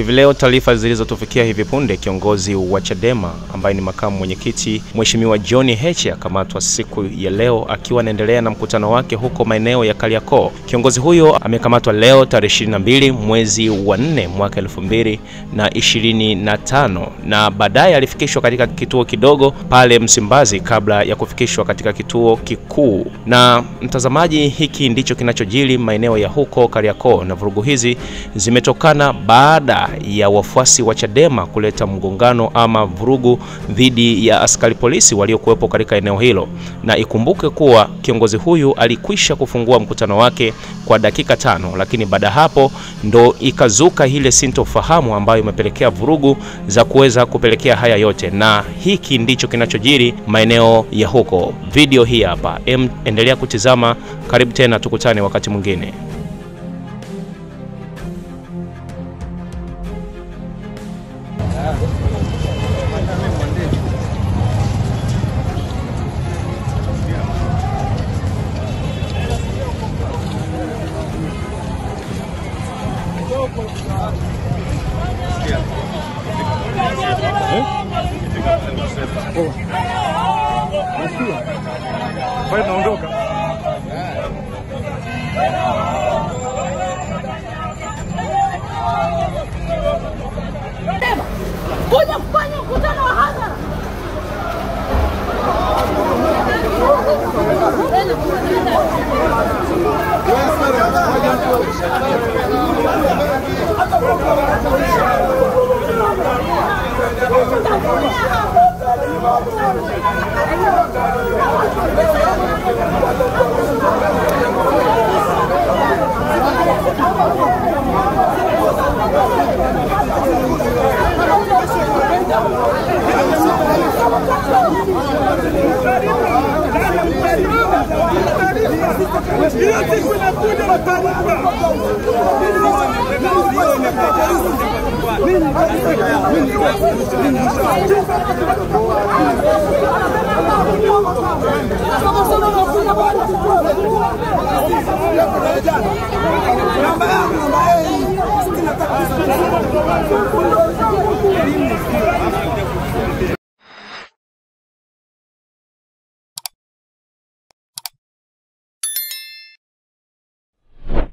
Hivi leo taarifa zilizotufikia hivi punde, kiongozi wa Chadema ambaye ni makamu mwenyekiti Mheshimiwa John Heche akamatwa siku ya leo akiwa anaendelea na mkutano wake huko maeneo ya Kariakoo. Kiongozi huyo amekamatwa leo tarehe 22 mwezi wa 4 mwaka 2025 na baadaye alifikishwa katika kituo kidogo pale Msimbazi kabla ya kufikishwa katika kituo kikuu. Na mtazamaji, hiki ndicho kinachojiri maeneo ya huko Kariakoo, na vurugu hizi zimetokana baada ya wafuasi wa Chadema kuleta mgongano ama vurugu dhidi ya askari polisi waliokuwepo katika eneo hilo. Na ikumbuke kuwa kiongozi huyu alikwisha kufungua mkutano wake kwa dakika 5, lakini baada hapo ndo ikazuka ile sintofahamu ambayo imepelekea vurugu za kuweza kupelekea haya yote, na hiki ndicho kinachojiri maeneo ya huko. Video hii hapa, endelea kutizama. Karibu tena, tukutane wakati mwingine. Wewe unaondoka. Kuja kufanya mkutano wa hadhara. Namba